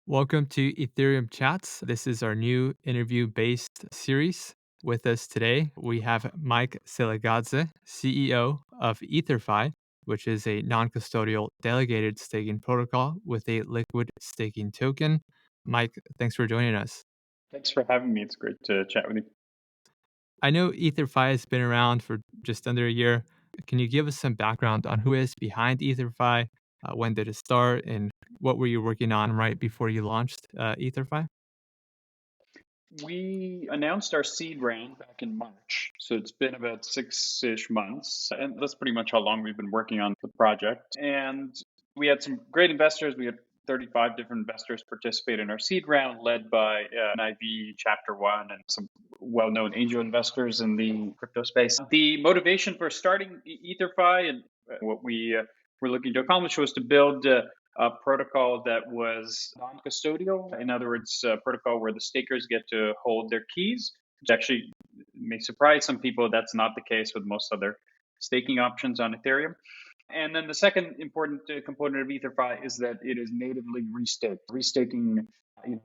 Welcome to Ethereum Chats. This is our new interview-based series. With us today, we have Mike Silagadze, CEO of EtherFi, which is a non-custodial delegated staking protocol with a liquid staking token. Mike, thanks for joining us. Thanks for having me. It's great to chat with you. I know EtherFi has been around for just under a year. Can you give us some background on who is behind EtherFi? When did it start, and what were you working on right before you launched EtherFi? We announced our seed round back in March. So it's been about 6-ish months. And that's pretty much how long we've been working on the project. And we had some great investors. We had 35 different investors participate in our seed round, led by an IB Chapter 1 and some well-known angel investors in the crypto space. The motivation for starting EtherFi and what we were looking to accomplish was to build a protocol that was non-custodial. In other words, a protocol where the stakers get to hold their keys, which actually may surprise some people. That's not the case with most other staking options on Ethereum. And then the second important component of EtherFi is that it is natively restaked. Restaking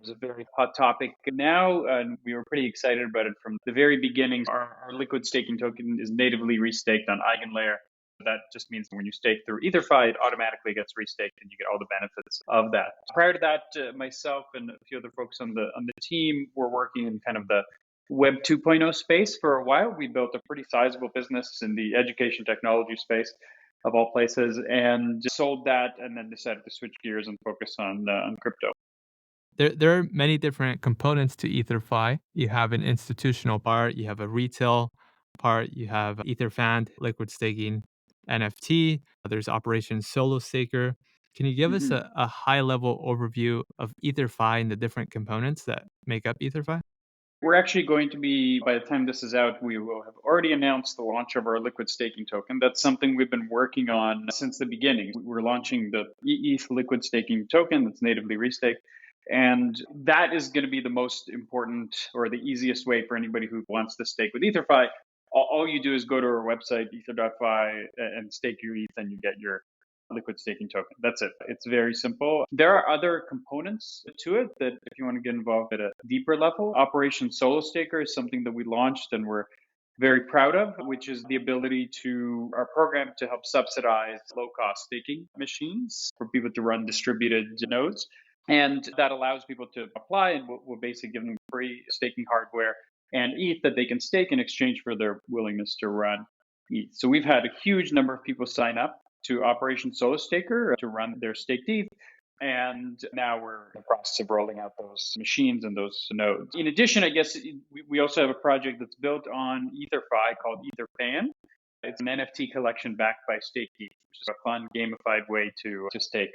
is a very hot topic now, and we were pretty excited about it from the very beginning. Our liquid staking token is natively restaked on EigenLayer. That just means when you stake through EtherFi, it automatically gets restaked and you get all the benefits of that. Prior to that, myself and a few other folks on the team were working in kind of the Web 2.0 space for a while. We built a pretty sizable business in the education technology space, of all places, and sold that and then decided to switch gears and focus on crypto. There are many different components to EtherFi. You have an institutional part, you have a retail part, you have EtherFan liquid staking NFT, there's Operation Solo Staker. Can you give us Mhm. a high level overview of EtherFi and the different components that make up EtherFi? We're actually going to be, by the time this is out, we will have already announced the launch of our liquid staking token. That's something we've been working on since the beginning. We're launching the eETH liquid staking token that's natively restaked. And that is going to be the most important or the easiest way for anybody who wants to stake with EtherFi. All you do is go to our website, ether.fi, and stake your ETH, and you get your liquid staking token. That's it. It's very simple. There are other components to it that if you want to get involved at a deeper level, Operation Solo Staker is something that we launched and we're very proud of, which is the ability to our program to help subsidize low cost staking machines for people to run distributed nodes. And that allows people to apply, and we'll basically give them free staking hardware and ETH that they can stake in exchange for their willingness to run ETH. So we've had a huge number of people sign up to Operation Solo Staker to run their staked ETH. And now we're in the process of rolling out those machines and those nodes. In addition, I guess we also have a project that's built on EtherFi called EtherFan. It's an NFT collection backed by staked ETH, which is a fun gamified way to stake.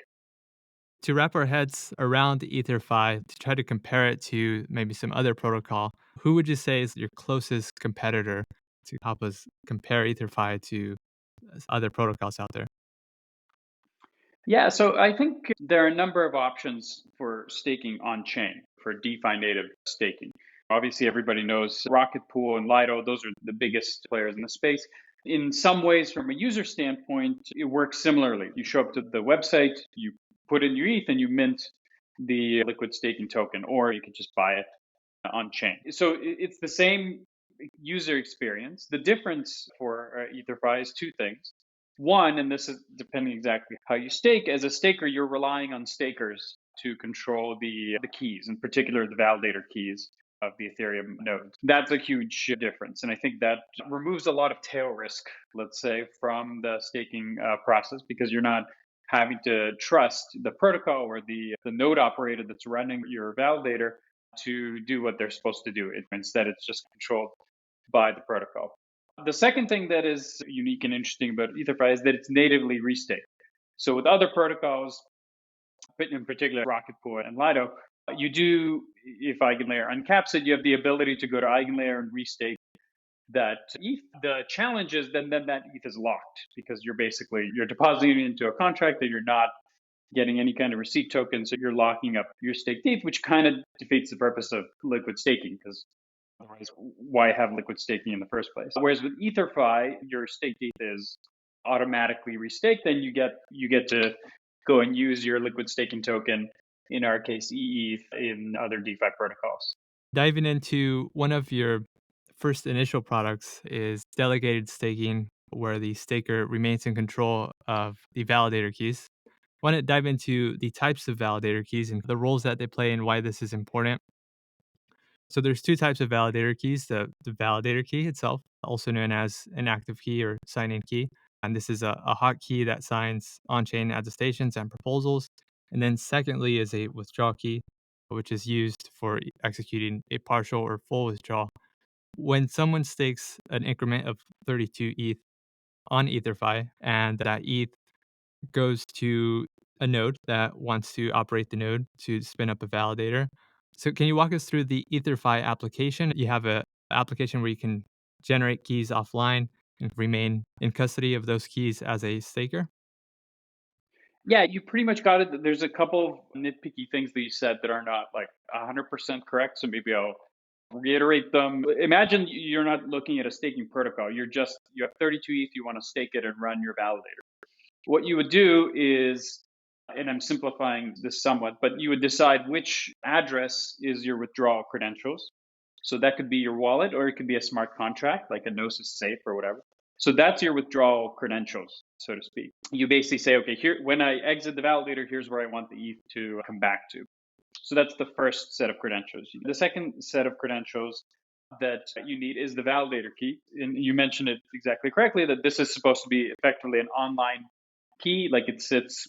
To wrap our heads around EtherFi, to try to compare it to maybe some other protocol, who would you say is your closest competitor to help us compare EtherFi to other protocols out there? Yeah, so I think there are a number of options for staking on chain, for DeFi native staking. Obviously, everybody knows Rocket Pool and Lido, those are the biggest players in the space. In some ways, from a user standpoint, it works similarly. You show up to the website, you put in your ETH, and you mint the liquid staking token, or you can just buy it on chain. So it's the same user experience. The difference for EtherFi is two things. One, and this is depending exactly how you stake, as a staker, you're relying on stakers to control the keys, in particular the validator keys of the Ethereum node. That's a huge difference. And I think that removes a lot of tail risk, let's say, from the staking process because you're not having to trust the protocol or the node operator that's running your validator to do what they're supposed to do. Instead, it's just controlled by the protocol. The second thing that is unique and interesting about EtherFi is that it's natively restaked. So with other protocols, in particular Rocket Pool and Lido, you do, if EigenLayer uncaps it, you have the ability to go to EigenLayer and restake that ETH. The challenge is then that ETH is locked because you're depositing it into a contract that you're not getting any kind of receipt token, so you're locking up your staked ETH, which kind of defeats the purpose of liquid staking because otherwise, why have liquid staking in the first place? Whereas with EtherFi, your staked ETH is automatically restaked, then you get to go and use your liquid staking token in our case, eETH in other DeFi protocols. Diving into one of your first initial products is delegated staking, where the staker remains in control of the validator keys. Want to dive into the types of validator keys and the roles that they play and why this is important. So there's two types of validator keys, the validator key itself, also known as an active key or sign-in key. And this is a hot key that signs on-chain attestations and proposals. And then secondly is a withdrawal key, which is used for executing a partial or full withdrawal. When someone stakes an increment of 32 ETH on EtherFi and that ETH goes to a node that wants to operate the node to spin up a validator. So can you walk us through the EtherFi application? You have a application where you can generate keys offline and remain in custody of those keys as a staker. Yeah, you pretty much got it. There's a couple of nitpicky things that you said that are not like 100% correct. So maybe I'll reiterate them. Imagine you're not looking at a staking protocol. You have 32 ETH, you want to stake it and run your validator. What you would do is, and I'm simplifying this somewhat, but you would decide which address is your withdrawal credentials. So that could be your wallet, or it could be a smart contract like a Gnosis Safe or whatever. So that's your withdrawal credentials, so to speak. You basically say, okay, here, when I exit the validator, here's where I want the ETH to come back to. So that's the first set of credentials. The second set of credentials that you need is the validator key. And you mentioned it exactly correctly that this is supposed to be effectively an online key, like it sits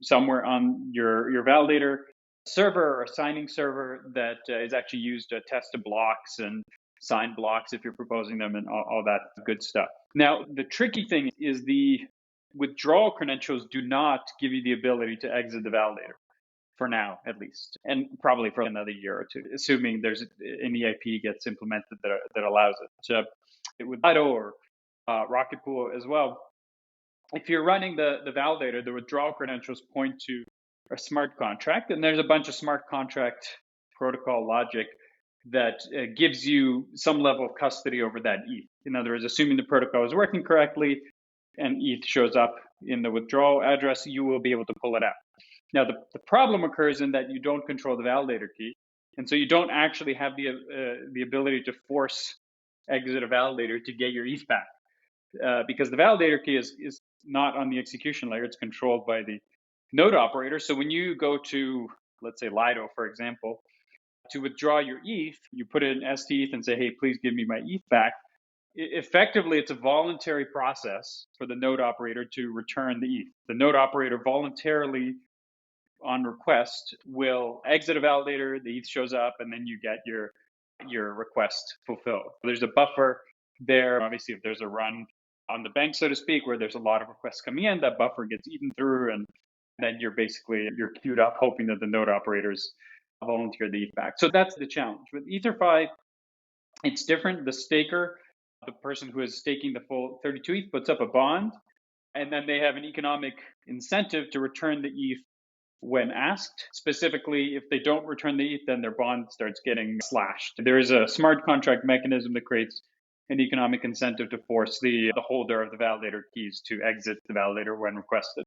somewhere on your validator server or signing server that is actually used to test the blocks and sign blocks if you're proposing them and all that good stuff. Now, the tricky thing is the withdrawal credentials do not give you the ability to exit the validator for now, at least, and probably for another year or two, assuming there's an EIP gets implemented that allows it. So with Lido or Rocket Pool as well, if you're running the validator, the withdrawal credentials point to a smart contract, and there's a bunch of smart contract protocol logic that gives you some level of custody over that ETH. In other words, assuming the protocol is working correctly and ETH shows up in the withdrawal address, you will be able to pull it out. Now, the problem occurs in that you don't control the validator key, and so you don't actually have the ability to force exit a validator to get your ETH back, because the validator key is not on the execution layer; it's controlled by the node operator. So when you go to, let's say, Lido, for example, to withdraw your ETH, you put in STETH and say, hey, please give me my ETH back. Effectively, it's a voluntary process for the node operator to return the ETH. The node operator voluntarily, on request, will exit a validator, the ETH shows up, and then you get your request fulfilled. There's a buffer there. Obviously, if there's a run on the bank, so to speak, where there's a lot of requests coming in, that buffer gets eaten through, and then you're queued up hoping that the node operators volunteer the ETH back. So that's the challenge. With EtherFi, it's different. The staker, the person who is staking the full 32 ETH, puts up a bond, and then they have an economic incentive to return the ETH when asked. Specifically, if they don't return the ETH, then their bond starts getting slashed. There is a smart contract mechanism that creates an economic incentive to force the holder of the validator keys to exit the validator when requested.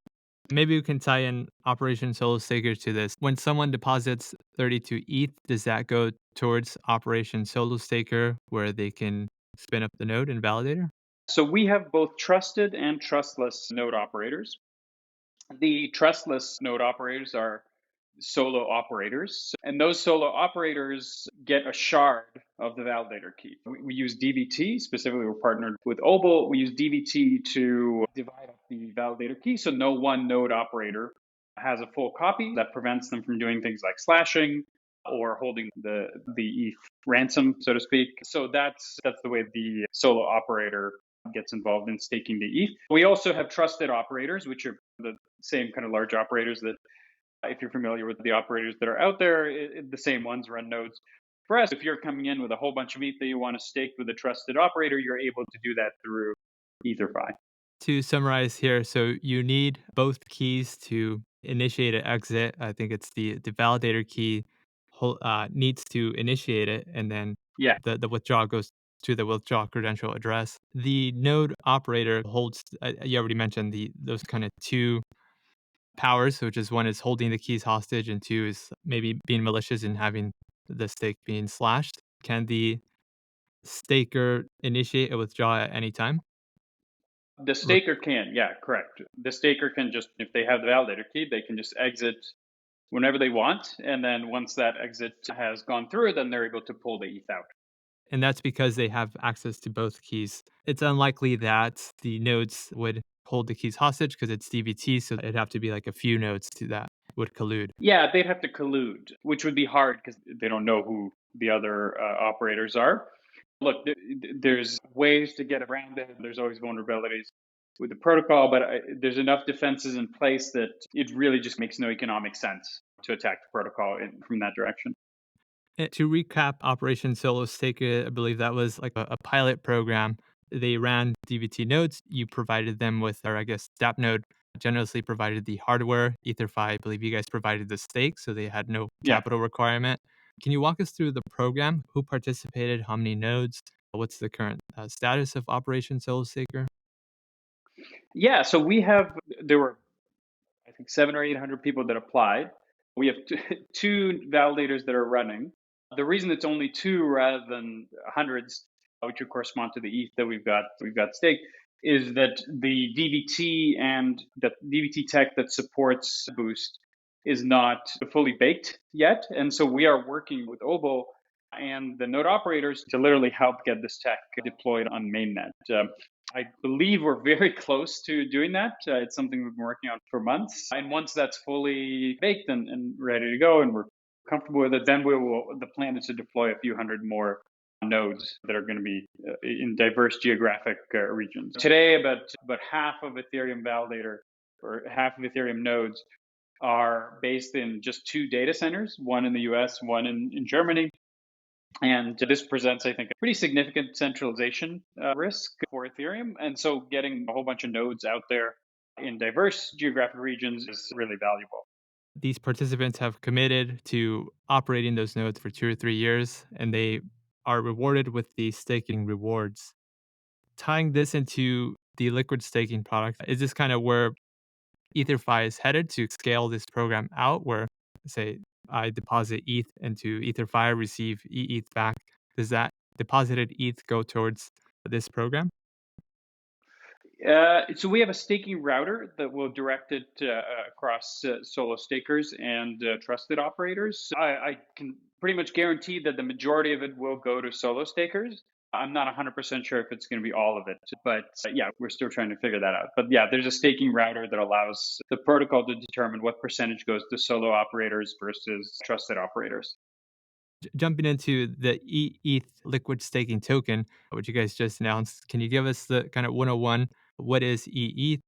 Maybe we can tie in Operation Solo Staker to this. When someone deposits 32 ETH, does that go towards Operation Solo Staker where they can spin up the node and validator? So we have both trusted and trustless node operators. The trustless node operators are solo operators, and those solo operators get a shard of the validator key. We use DVT, specifically we're partnered with Obel. We use DVT to divide up the validator key, so no one node operator has a full copy. That prevents them from doing things like slashing or holding the ETH ransom, so to speak. So that's the way the solo operator gets involved in staking the ETH. We also have trusted operators, which are the same kind of large operators that, if you're familiar with the operators that are out there, the same ones run nodes. For us, if you're coming in with a whole bunch of ETH that you want to stake with a trusted operator, you're able to do that through EtherFi. To summarize here, so you need both keys to initiate an exit. I think it's the validator key needs to initiate it, and then Yeah. the withdrawal goes to the withdrawal credential address. The node operator holds, you already mentioned those kind of two powers, which is one is holding the keys hostage, and two is maybe being malicious and having the stake being slashed. Can the staker initiate a withdrawal at any time? The staker can, yeah, correct. The staker can just, if they have the validator key, they can just exit whenever they want. And then once that exit has gone through, then they're able to pull the ETH out. And that's because they have access to both keys. It's unlikely that the nodes would hold the keys hostage because it's DVT, so it'd have to be like a few nodes to that would collude. Yeah, they'd have to collude, which would be hard because they don't know who the other operators are. Look, there's ways to get around it. There's always vulnerabilities with the protocol, but there's enough defenses in place that it really just makes no economic sense to attack the protocol from that direction. And to recap Operation Solo Stake, I believe that was like a pilot program. They ran DVT nodes. You provided them with, or I guess DApp node generously provided the hardware. EtherFi, I believe you guys provided the stake, so they had no Yeah. capital requirement. Can you walk us through the program? Who participated? How many nodes? What's the current status of Operation Solo Staker? Yeah, so there were, I think, 700 or 800 people that applied. We have two validators that are running. The reason it's only two rather than hundreds, which would correspond to the ETH that we've got staked, is that the DVT and the DVT tech that supports Boost is not fully baked yet. And so we are working with Obo and the node operators to literally help get this tech deployed on mainnet. I believe we're very close to doing that. It's something we've been working on for months. And once that's fully baked and ready to go and we're comfortable with it, then the plan is to deploy a few hundred more nodes that are going to be in diverse geographic regions. Today, about half of Ethereum validator or half of Ethereum nodes are based in just two data centers, one in the US, one in Germany. And this presents, I think, a pretty significant centralization risk for Ethereum. And so getting a whole bunch of nodes out there in diverse geographic regions is really valuable. These participants have committed to operating those nodes for 2 or 3 years, and they are rewarded with the staking rewards. Tying this into the liquid staking product, is this kind of where EtherFi is headed to scale this program out? Where, say, I deposit ETH into EtherFi, receive eETH back. Does that deposited ETH go towards this program? So we have a staking router that will direct it across solo stakers and trusted operators. I can pretty much guarantee that the majority of it will go to solo stakers. I'm not 100% sure if it's going to be all of it, but yeah, we're still trying to figure that out. But yeah, there's a staking router that allows the protocol to determine what percentage goes to solo operators versus trusted operators. Jumping into the eETH liquid staking token, which you guys just announced, can you give us the kind of 101? What is eETH?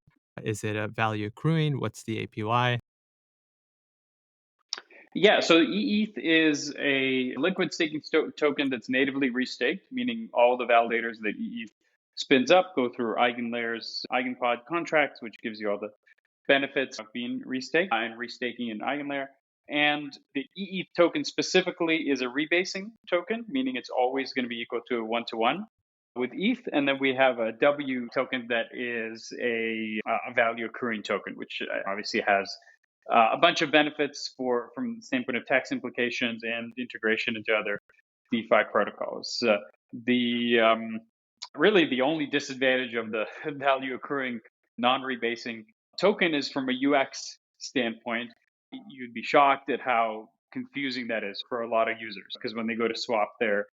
Is it a value accruing? What's the APY? Yeah, so eETH is a liquid staking token that's natively restaked, meaning all the validators that eETH spins up go through EigenLayer's EigenPod contracts, which gives you all the benefits of being restaked and restaking in EigenLayer. And the eETH token specifically is a rebasing token, meaning it's always going to be equal to a one-to-one with ETH. And then we have a W token that is a value accruing token, which obviously has a bunch of benefits from the standpoint of tax implications and integration into other DeFi protocols. The really the only disadvantage of the value accruing non-rebasing token is from a UX standpoint. You'd be shocked at how confusing that is for a lot of users because when they go to swap their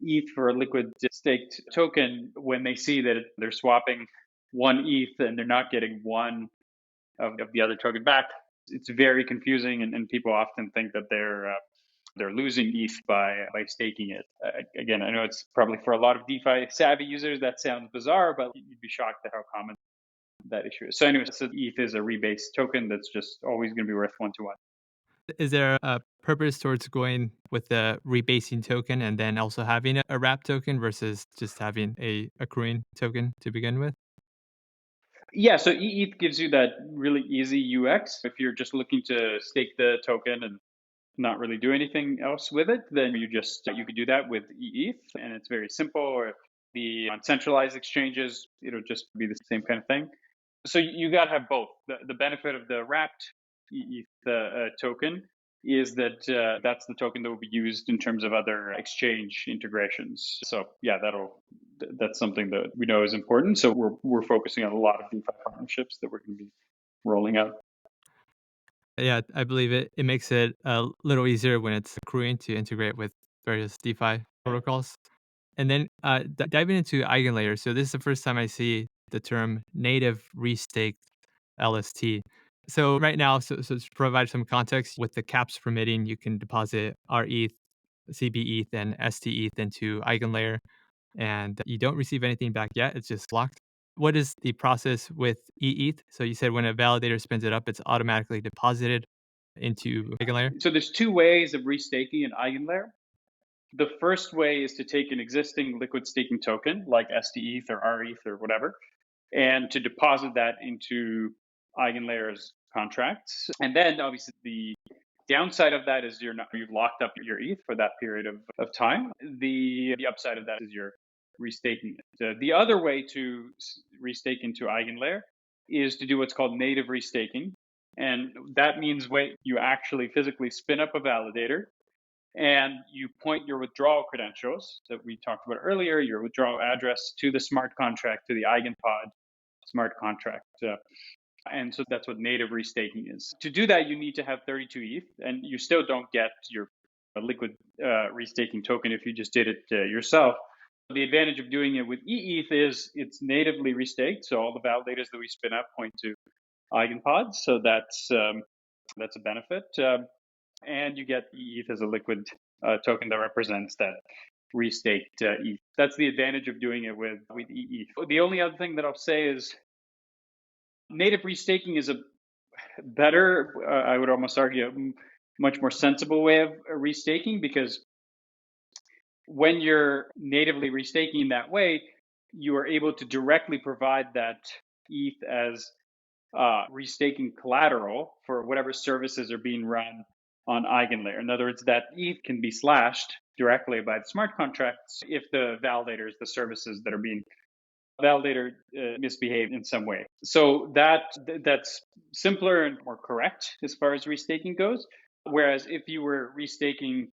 ETH for a liquid staked token, when they see that they're swapping one ETH and they're not getting one of the other token back, it's very confusing, and people often think that they're losing ETH by staking it. Again, I know it's probably for a lot of DeFi savvy users that sounds bizarre, but you'd be shocked at how common that issue is. So anyway, so ETH is a rebased token that's just always going to be worth one-to-one. Is there a purpose towards going with the rebasing token and then also having a wrap token versus just having a accruing token to begin with? Yeah, so eETH gives you that really easy UX. If you're just looking to stake the token and not really do anything else with it, then you could do that with eETH, and it's very simple. Or on centralized exchanges, it'll just be the same kind of thing. So you got to have both the benefit of the wrapped eETH token is that that's the token that will be used in terms of other exchange integrations. So yeah, that's something that we know is important. So we're focusing on a lot of DeFi partnerships that we're going to be rolling out. Yeah, I believe it makes it a little easier when it's accruing to integrate with various DeFi protocols. And then diving into EigenLayer. So this is the first time I see the term native restaked LST. So right now, so to provide some context, with the caps permitting, you can deposit RETH, CBETH, and STETH into EigenLayer, and you don't receive anything back yet. It's just locked. What is the process with eETH? So you said when a validator spins it up, it's automatically deposited into EigenLayer. So there's two ways of restaking an EigenLayer. The first way is to take an existing liquid staking token like STETH or RETH or whatever, and to deposit that into EigenLayer's contracts. And then obviously the downside of that is you've locked up your ETH for that period of time. The upside of that is you're restaking it. The other way to restake into EigenLayer is to do what's called native restaking. And that means you actually physically spin up a validator and you point your withdrawal credentials that we talked about earlier, your withdrawal address, to the smart contract, to the EigenPod smart contract. And so that's what native restaking is. To do that, you need to have 32 ETH, and you still don't get your liquid restaking token if you just did it yourself. The advantage of doing it with eETH is it's natively restaked, so all the validators that we spin up point to EigenPods, so that's a benefit. And you get eETH as a liquid token that represents that restaked ETH. That's the advantage of doing it with eETH. The only other thing that I'll say is native restaking is a better, I would almost argue, a much more sensible way of restaking, because when you're natively restaking that way, you are able to directly provide that ETH as restaking collateral for whatever services are being run on EigenLayer. In other words, that ETH can be slashed directly by the smart contracts if the validators, the services that are being validator misbehave in some way. So that's simpler and more correct as far as restaking goes. Whereas if you were restaking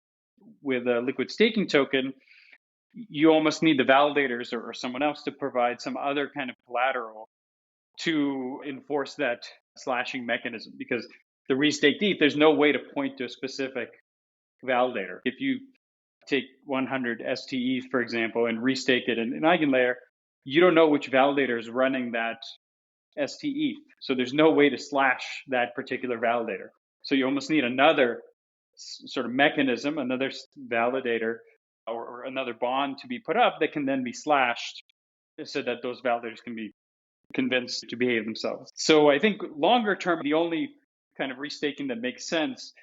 with a liquid staking token, you almost need the validators or someone else to provide some other kind of collateral to enforce that slashing mechanism, because the restaked ETH, there's no way to point to a specific validator. If you take 100 STETH, for example, and restake it in EigenLayer, you don't know which validator is running that STETH. So there's no way to slash that particular validator. So you almost need another sort of mechanism, another validator or another bond to be put up that can then be slashed so that those validators can be convinced to behave themselves. So I think longer term, the only kind of restaking that makes sense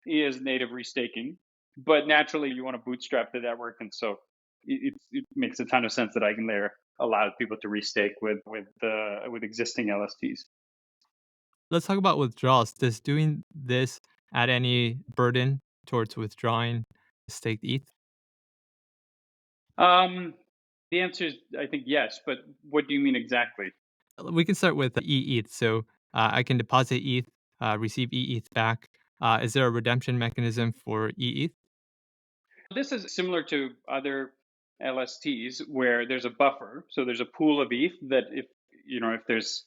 is native restaking. But naturally, you want to bootstrap the network. And so it makes a ton of sense that EigenLayer allowed people to restake with existing LSTs. Let's talk about withdrawals. Does doing this add any burden towards withdrawing staked ETH? The answer is, I think, yes. But what do you mean exactly? We can start with eETH. So I can deposit ETH, receive eETH back. Is there a redemption mechanism for eETH? This is similar to other LSTs where there's a buffer. So there's a pool of ETH that if there's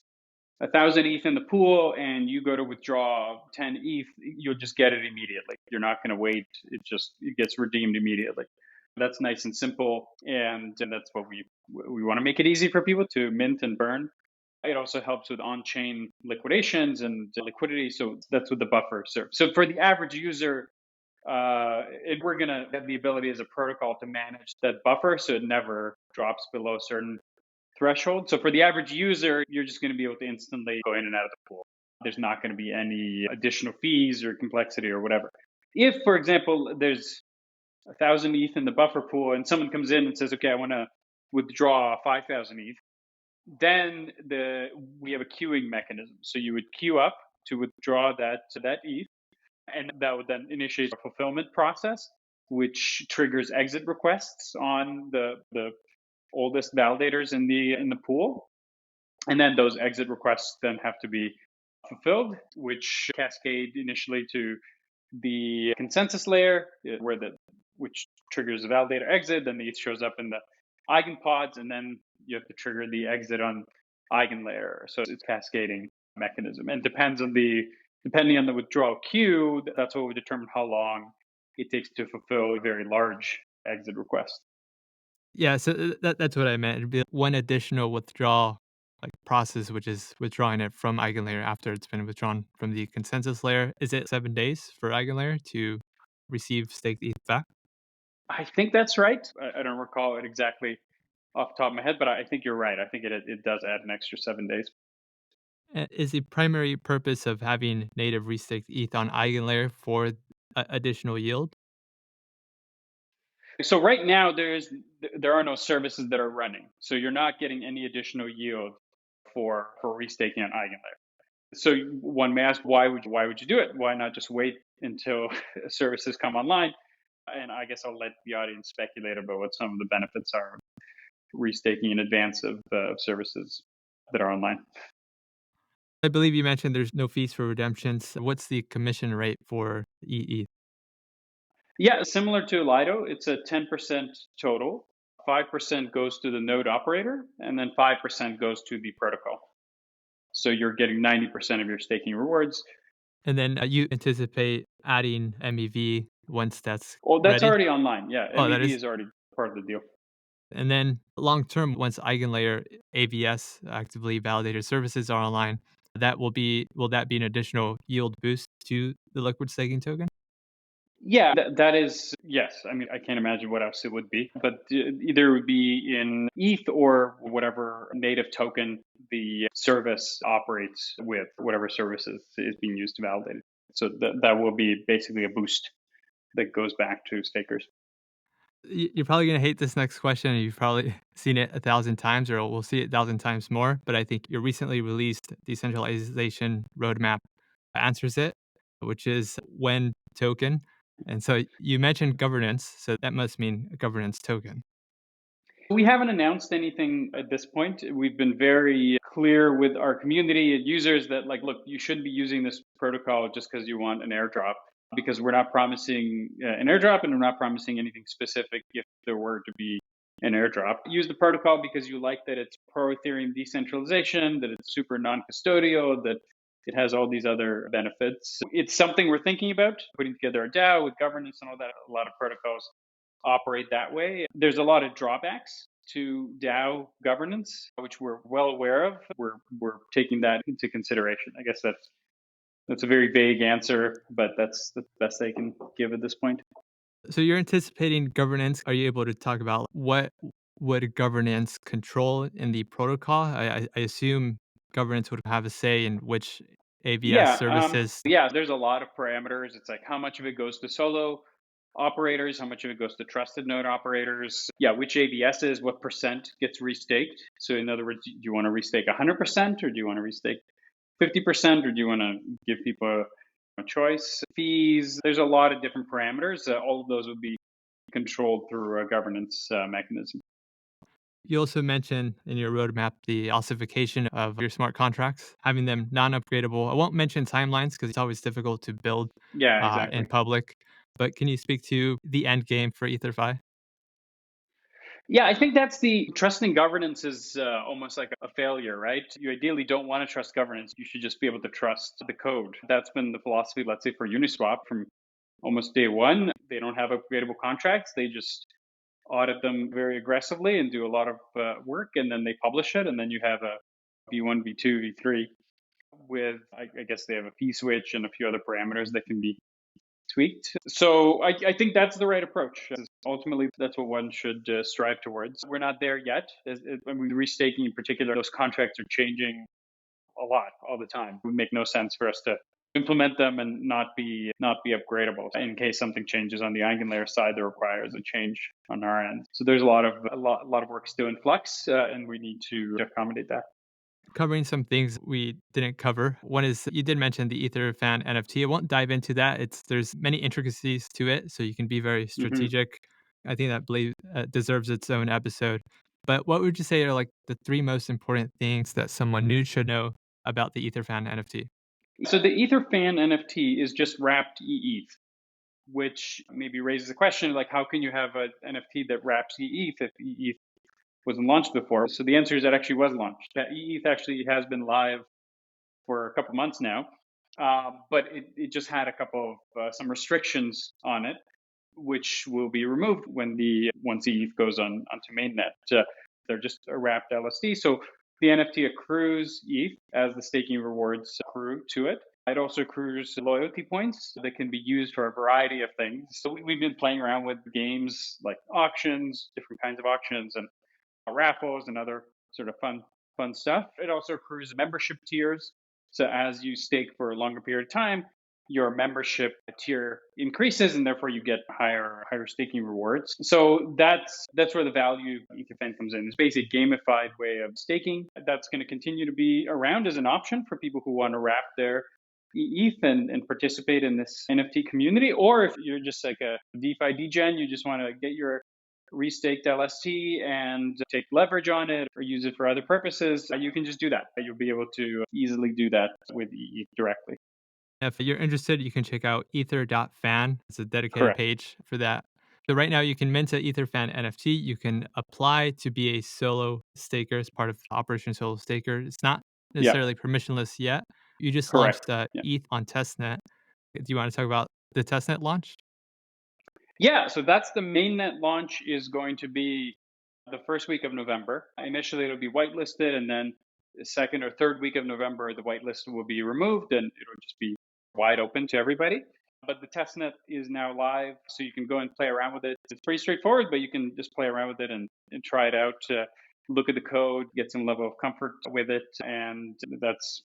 1,000 ETH in the pool and you go to withdraw 10 ETH, you'll just get it immediately. You're not going to wait. It gets redeemed immediately. That's nice and simple, and that's what we want to make it easy for people to mint and burn. It also helps with on-chain liquidations and liquidity. So that's what the buffer serves. So for the average user, we're going to have the ability as a protocol to manage that buffer so it never drops below a certain threshold. So for the average user, you're just going to be able to instantly go in and out of the pool. There's not going to be any additional fees or complexity or whatever. If, for example, there's 1,000 ETH in the buffer pool and someone comes in and says, okay, I want to withdraw 5,000 ETH, then we have a queuing mechanism. So you would queue up to withdraw that ETH, and that would then initiate a fulfillment process, which triggers exit requests on the oldest validators in the pool. And then those exit requests then have to be fulfilled, which cascade initially to the consensus layer, which triggers the validator exit. Then the ETH shows up in the eigenpods, and then you have to trigger the exit on EigenLayer. So it's cascading mechanism, and depending on the withdrawal queue, that's what will determine how long it takes to fulfill a very large exit request. Yeah, so that's what I meant. It'd be one additional withdrawal process, which is withdrawing it from EigenLayer after it's been withdrawn from the consensus layer. Is it 7 days for EigenLayer to receive staked ETH back? I think that's right. I don't recall it exactly off the top of my head, but I think you're right. I think it does add an extra 7 days. Is the primary purpose of having native restaked ETH on EigenLayer for additional yield? So right now there are no services that are running. So you're not getting any additional yield for restaking on EigenLayer. So one may ask, why would you do it? Why not just wait until services come online? And I guess I'll let the audience speculate about what some of the benefits are of restaking in advance of services that are online. I believe you mentioned there's no fees for redemptions. What's the commission rate for EE? Yeah, similar to Lido, it's a 10% total. 5% goes to the node operator, and then 5% goes to the protocol. So you're getting 90% of your staking rewards. And then you anticipate adding MEV once that's Oh, that's ready? already online. Yeah, Oh, that MEV is. is already part of the deal. And then long term, once EigenLayer AVS, actively validated services, are online, will that be an additional yield boost to the liquid staking token? Yeah, that is, yes. I mean, I can't imagine what else it would be, but either it would be in ETH or whatever native token the service operates with, whatever services is being used to validate it. So that will be basically a boost that goes back to stakers. You're probably going to hate this next question, and you've probably seen it 1,000 times, or we'll see it 1,000 times more. But I think your recently released decentralization roadmap answers it, which is when token. And so you mentioned governance, so that must mean a governance token. We haven't announced anything at this point. We've been very clear with our community and users that, like, look, you shouldn't be using this protocol just because you want an airdrop, because we're not promising an airdrop, and we're not promising anything specific if there were to be an airdrop. Use the protocol because you like that it's pro Ethereum decentralization, that it's super non custodial, that it has all these other benefits. It's something we're thinking about, putting together a DAO with governance and all that. A lot of protocols operate that way. There's a lot of drawbacks to DAO governance, which we're well aware of. We're taking that into consideration. I guess that's a very vague answer, but that's the best I can give at this point. So you're anticipating governance. Are you able to talk about what would governance control in the protocol? I assume governance would have a say in which AVS Yeah, services. yeah. There's a lot of parameters. It's like how much of it goes to solo operators, how much of it goes to trusted node operators. Yeah, which AVSs, what percent gets restaked. So in other words, do you want to restake 100%, or do you want to restake 50%, or do you want to give people a choice? Fees. There's a lot of different parameters. All of those would be controlled through a governance mechanism. You also mentioned in your roadmap the ossification of your smart contracts, having them non-upgradable. I won't mention timelines because it's always difficult to build Yeah, in exactly. public. But can you speak to the end game for EtherFi? Yeah, I think that's the trusting governance is almost like a failure, right? You ideally don't want to trust governance. You should just be able to trust the code. That's been the philosophy, let's say, for Uniswap from almost day one. They don't have upgradable contracts. They just audit them very aggressively and do a lot of work, and then they publish it. And then you have a V1, V2, V3 with, I guess they have a P switch and a few other parameters that can be tweaked. So I think that's the right approach. Ultimately, that's what one should strive towards. We're not there yet. I mean, restaking in particular, those contracts are changing a lot all the time. It would make no sense for us to implement them and not be upgradable in case something changes on the EigenLayer side that requires a change on our end. So there's a lot of work still in flux, and we need to accommodate that. Covering some things we didn't cover. One is you did mention the EtherFan NFT. I won't dive into that. There's many intricacies to it, so you can be very hmm strategic. I think that believe deserves its own episode. But what would you say are like the three most important things that someone new should know about the EtherFan NFT? So the EtherFan NFT is just wrapped eETH, which maybe raises a question like, how can you have an NFT that wraps eETH if eETH wasn't launched before? So the answer is that actually was launched. That eETH actually has been live for a couple months now, but it just had a couple of some restrictions on it, which will be removed once ETH goes onto mainnet. They're just a wrapped LSD, so the NFT accrues ETH as the staking rewards accrue to it. It also accrues loyalty points that can be used for a variety of things. So we've been playing around with games like auctions, different kinds of auctions, and raffles and other sort of fun stuff. It also accrues membership tiers. So as you stake for a longer period of time, your membership tier increases, and therefore you get higher staking rewards. So that's where the value of EtherFan comes in. It's basically a gamified way of staking that's going to continue to be around as an option for people who want to wrap their ETH and participate in this NFT community. Or if you're just like a DeFi degen, you just want to get your restaked LST and take leverage on it or use it for other purposes, you can just do that. You'll be able to easily do that with ETH directly. If you're interested, you can check out ether.fan. It's a dedicated Correct. page for that. So right now you can mint a EtherFan NFT. You can apply to be a solo staker as part of Operation Solo Staker. It's not Yeah, necessarily permissionless yet. You just correct. launched Yeah. ETH on testnet. Do you want to talk about the testnet launch? Yeah, so that's the mainnet launch is going to be the first week of November. Initially, it'll be whitelisted, and then the second or third week of November, the whitelist will be removed and it'll just be wide open to everybody. But the testnet is now live, so you can go and play around with it. It's pretty straightforward, but you can just play around with it and try it out, look at the code, get some level of comfort with it, and that's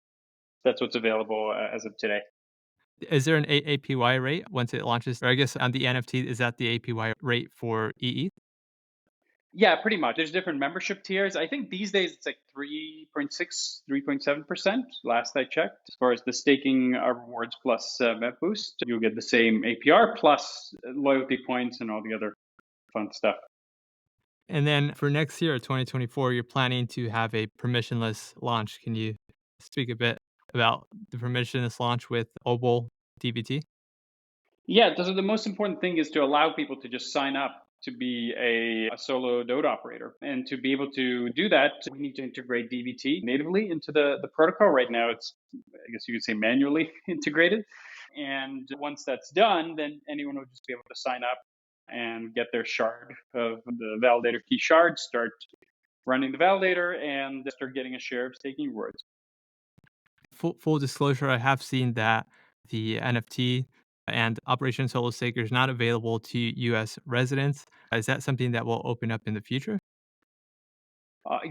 what's available as of today. Is there an APY rate once it launches? Or I guess on the NFT, is that the APY rate for EE? Yeah, pretty much. There's different membership tiers. I think these days it's like 3.6, 3.7%. Last I checked. As far as the staking rewards plus Met Boost, you'll get the same APR plus loyalty points and all the other fun stuff. And then for next year, 2024, you're planning to have a permissionless launch. Can you speak a bit about the permissionless launch with Obol DVT? Yeah, so the most important thing is to allow people to just sign up to be a solo node operator. And to be able to do that, we need to integrate DVT natively into the protocol. Right now, it's, I guess you could say, manually integrated. And once that's done, then anyone will just be able to sign up and get their shard of the validator key shard, start running the validator, and start getting a share of staking rewards. Full disclosure, I have seen that the NFT and Operation Solo Staker is not available to US residents. Is that something that will open up in the future?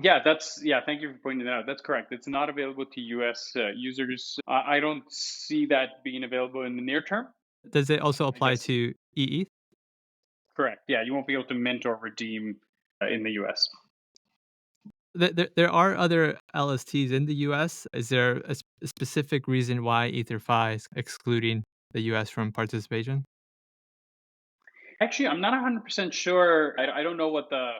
Yeah. Thank you for pointing that out. That's correct. It's not available to U.S. Users. I don't see that being available in the near term. Does it also I apply guess to EE? correct. Yeah, you won't be able to mint or redeem in the U.S. There are other LSTs in the US. Is there a specific reason why EtherFi is excluding the US from participation? Actually, I'm not 100% sure. I don't know what the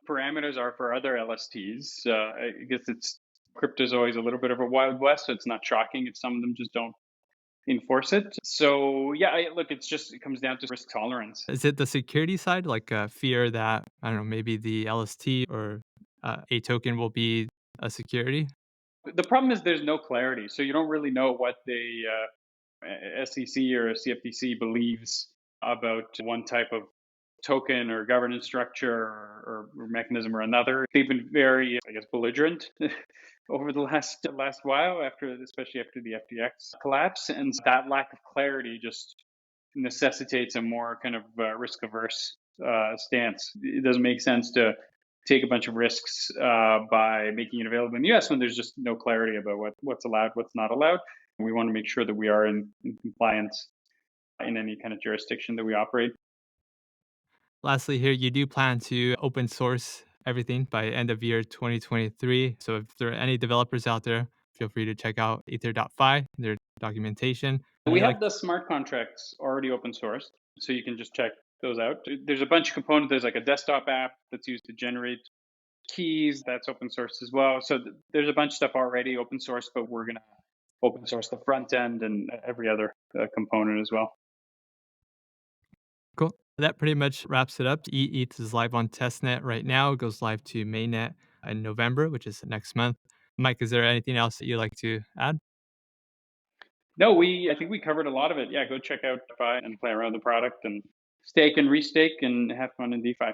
parameters are for other LSTs. I guess it's crypto is always a little bit of a wild west, so it's not shocking if some of them just don't enforce it. So yeah, look, it comes down to risk tolerance. Is it the security side, like fear that, I don't know, maybe the LST or a token will be a security? The problem is there's no clarity, so you don't really know what the SEC or CFTC believes about one type of token or governance structure or mechanism or another. They've been very, I guess, belligerent over the last while, especially after the FTX collapse, and that lack of clarity just necessitates a more kind of risk averse stance. It doesn't make sense to take a bunch of risks by making it available in the US when there's just no clarity about what's allowed, what's not allowed. We want to make sure that we are in compliance in any kind of jurisdiction that we operate. Lastly, here, you do plan to open source everything by end of year 2023. So if there are any developers out there, feel free to check out ether.fi, their documentation. We Any have like the smart contracts already open sourced, so you can just check those out. There's a bunch of components. There's like a desktop app that's used to generate keys that's open source as well. So there's a bunch of stuff already open source, but we're gonna open source the front end and every other component as well. Cool. That pretty much wraps it up. eETH is live on testnet right now. It goes live to mainnet in November, which is next month. Mike, is there anything else that you'd like to add? No, I think we covered a lot of it. Yeah, go check out DeFi and play around with the product and stake and restake and have fun in DeFi.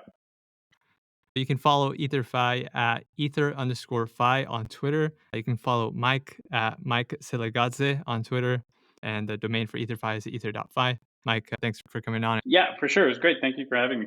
You can follow EtherFi at ether_fi on Twitter. You can follow Mike at Mike Silagadze on Twitter. And the domain for EtherFi is ether.fi. Mike, thanks for coming on. Yeah, for sure. It was great. Thank you for having me.